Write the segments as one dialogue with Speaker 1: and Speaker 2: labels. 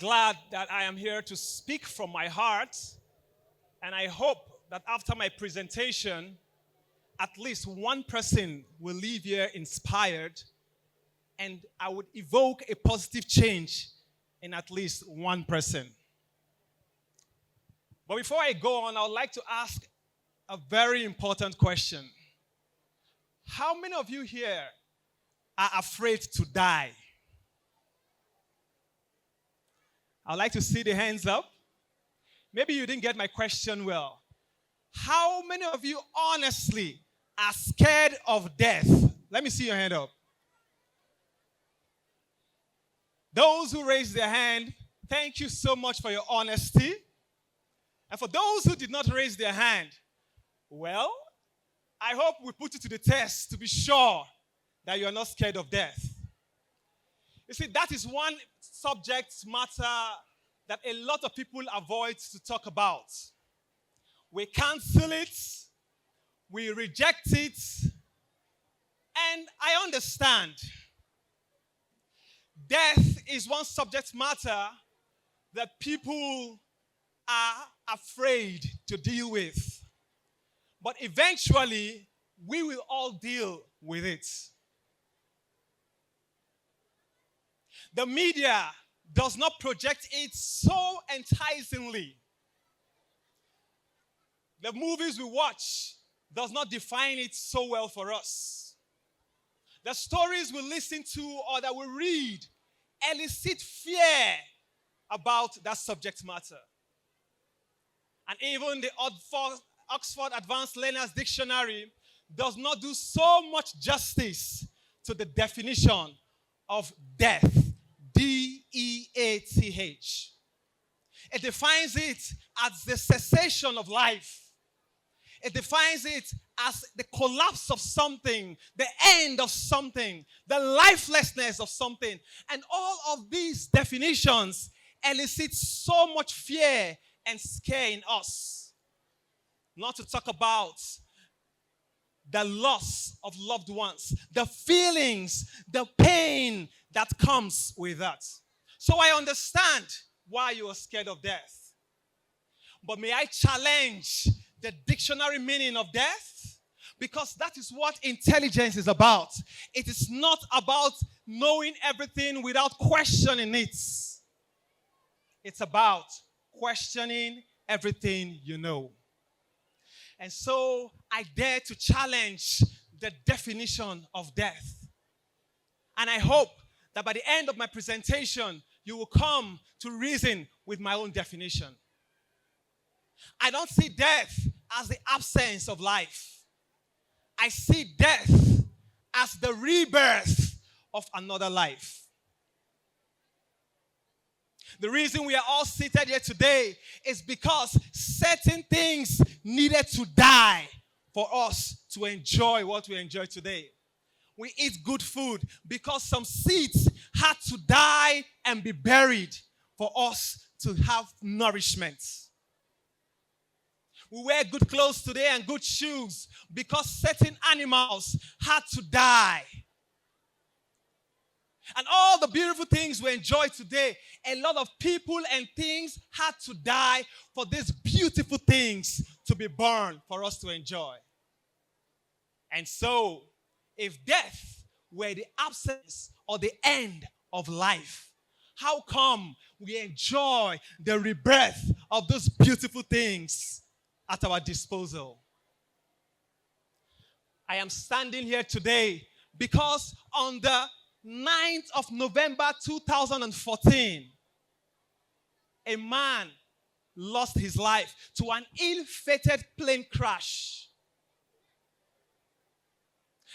Speaker 1: glad that I am here to speak from my heart, and I hope that after my presentation, at least one person will leave here inspired, and I would evoke a positive change in at least one person. But before I go on, I would like to ask a very important question. How many of you here are afraid to die? I'd like to see the hands up. Maybe you didn't get my question well. How many of you honestly are scared of death? Let me see your hand up. Those who raised their hand, thank you so much for your honesty. And for those who did not raise their hand, well, I hope we put it to the test to be sure that you are not scared of death. You see, that is one subject matter that a lot of people avoid to talk about. We cancel it, we reject it, and I understand. Death is one subject matter that people are afraid to deal with. But eventually, we will all deal with it. The media does not project it so enticingly. The movies we watch does not define it so well for us. The stories we listen to or that we read elicit fear about that subject matter. And even the Oxford Advanced Learners Dictionary does not do so much justice to the definition of death. D-E-A-T-H. It defines it as the cessation of life. It defines it as the collapse of something, the end of something, the lifelessness of something. And all of these definitions elicit so much fear and scare in us. Not to talk about the loss of loved ones, the feelings, the pain that comes with that. So I understand why you are scared of death. But may I challenge the dictionary meaning of death? Because that is what intelligence is about. It is not about knowing everything without questioning it. It's about questioning everything you know. And so I dare to challenge the definition of death. And I hope that by the end of my presentation, you will come to reason with my own definition. I don't see death as the absence of life. I see death as the rebirth of another life. The reason we are all seated here today is because certain things needed to die for us to enjoy what we enjoy today. We eat good food because some seeds had to die and be buried for us to have nourishment. We wear good clothes today and good shoes because certain animals had to die. And all the beautiful things we enjoy today, a lot of people and things had to die for these beautiful things to be born for us to enjoy. And so, if death were the absence or the end of life, how come we enjoy the rebirth of those beautiful things at our disposal? I am standing here today because on the 9th of November 2014, a man lost his life to an ill-fated plane crash.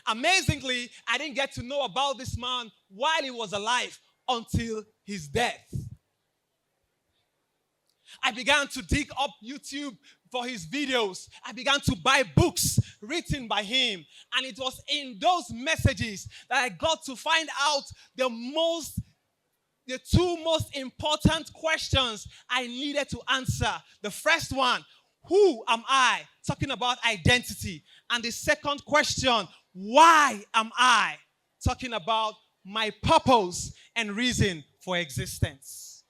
Speaker 1: Amazingly, I didn't get to know about this man while he was alive until his death. I began to dig up YouTube for his videos. I began to buy books written by him. And it was in those messages that I got to find out the two most important questions I needed to answer. The first one, who am I? Talking about identity. And the second question, why am I? Talking about my purpose and reason for existence.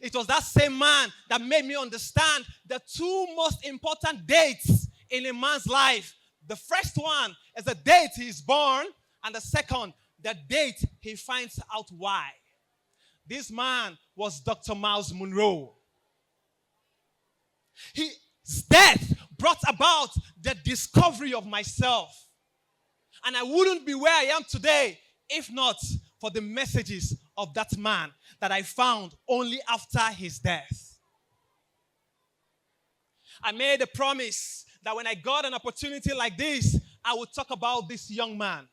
Speaker 1: It was that same man that made me understand the two most important dates in a man's life. The first one is the date he is born, and the second, the date he finds out why. This man was Dr. Miles Monroe. His death brought about the discovery of myself. And I wouldn't be where I am today if not for the messages of that man that I found only after his death. I made a promise that when I got an opportunity like this, I would talk about this young man.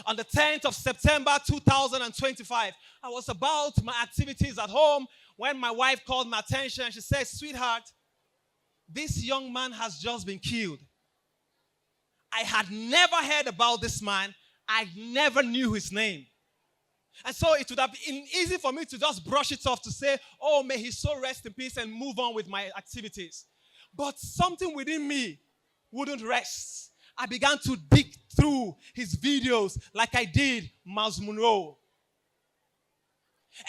Speaker 1: On the 10th of September 2025, I was about my activities at home when my wife called my attention and she said, "Sweetheart, this young man has just been killed." I had never heard about this man. I never knew his name. And so it would have been easy for me to just brush it off to say, "Oh, may his soul rest in peace," and move on with my activities. But something within me wouldn't rest. I began to dig through his videos like I did Miles Monroe.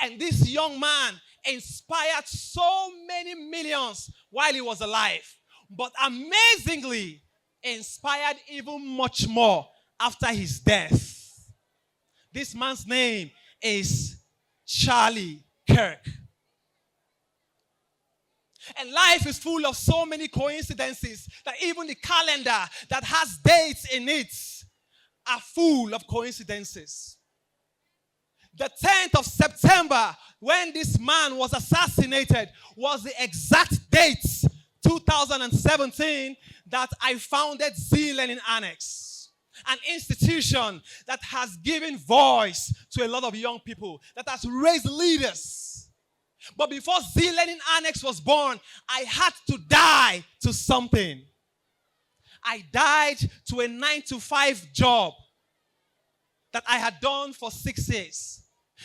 Speaker 1: And this young man inspired so many millions while he was alive. But amazingly, inspired even much more after his death. This man's name is Charlie Kirk. And life is full of so many coincidences that even the calendar that has dates in it are full of coincidences. The 10th of September, when this man was assassinated, was the exact date, 2017, that I founded Z-Learning Annex, an institution that has given voice to a lot of young people, that has raised leaders. But before Z-Learning Annex was born, I had to die to something. I died to a 9-to-5 job that I had done for 6 years.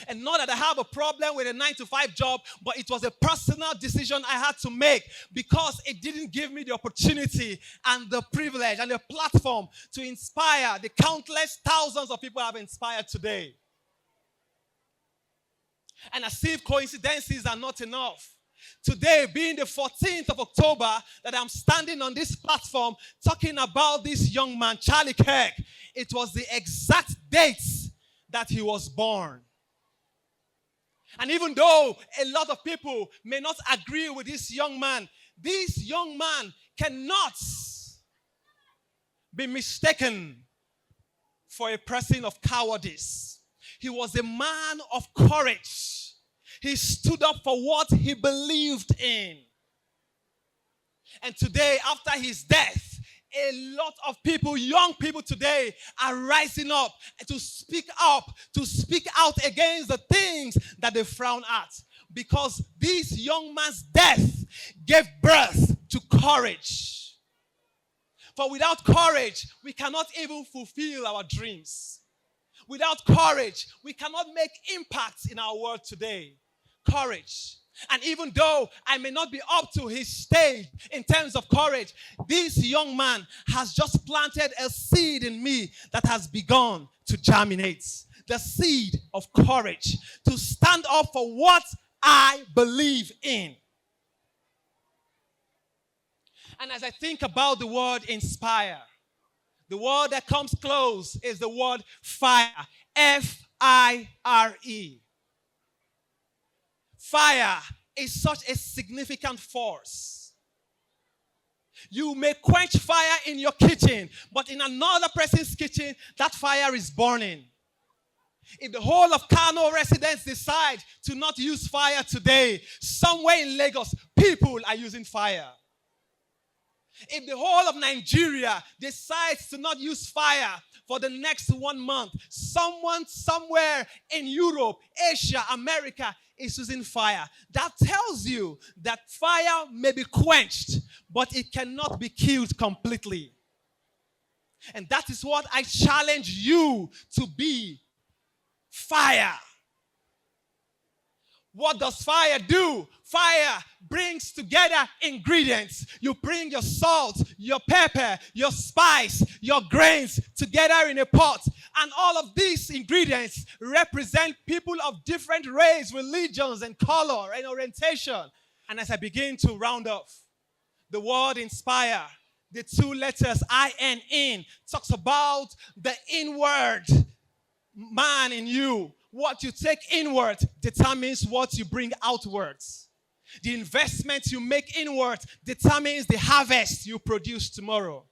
Speaker 1: And not that I have a problem with a 9-to-5 job, but it was a personal decision I had to make because it didn't give me the opportunity and the privilege and the platform to inspire the countless thousands of people I've inspired today. And as if coincidences are not enough, today being the 14th of October that I'm standing on this platform talking about this young man, Charlie Kirk, it was the exact date that he was born. And even though a lot of people may not agree with this young man cannot be mistaken for a person of cowardice. He was a man of courage. He stood up for what he believed in. And today, after his death, a lot of people, young people today, are rising up to speak out against the things that they frown at. Because this young man's death gave birth to courage. For without courage, we cannot even fulfill our dreams. Without courage, we cannot make impact in our world today. Courage. And even though I may not be up to his stage in terms of courage, this young man has just planted a seed in me that has begun to germinate. The seed of courage to stand up for what I believe in. And as I think about the word inspire, the word that comes close is the word fire. F-I-R-E. Fire is such a significant force. You may quench fire in your kitchen, but in another person's kitchen, that fire is burning. If the whole of Kano residents decide to not use fire today, somewhere in Lagos, people are using fire. If the whole of Nigeria decides to not use fire for the next 1 month, someone somewhere in Europe, Asia, America is using fire. That tells you that fire may be quenched, but it cannot be killed completely. And that is what I challenge you to be. Fire. What does fire do? Fire brings together ingredients. You bring your salt, your pepper, your spice, your grains together in a pot, And all of these ingredients represent people of different race, religions, and color and orientation. And as I begin to round off, the word inspire, the two letters I-N, talks about the inward man in you. What you take inward determines what you bring outwards. The investment you make inward determines the harvest you produce tomorrow.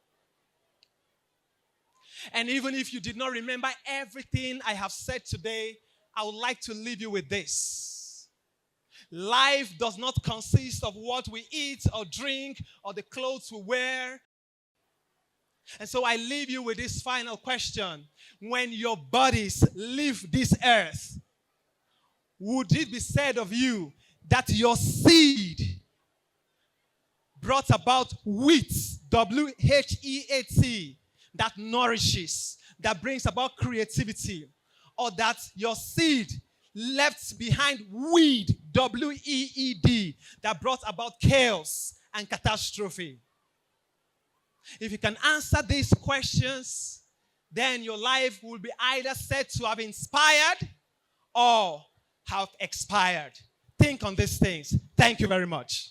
Speaker 1: And even if you did not remember everything I have said today, I would like to leave you with this. Life does not consist of what we eat or drink or the clothes we wear. And so I leave you with this final question. When your bodies leave this earth, would it be said of you that your seed brought about wheat, W-H-E-A-T, that nourishes, that brings about creativity, or that your seed left behind weed, W-E-E-D, that brought about chaos and catastrophe? If you can answer these questions, then your life will be either said to have inspired or have expired. Think on these things. Thank you very much.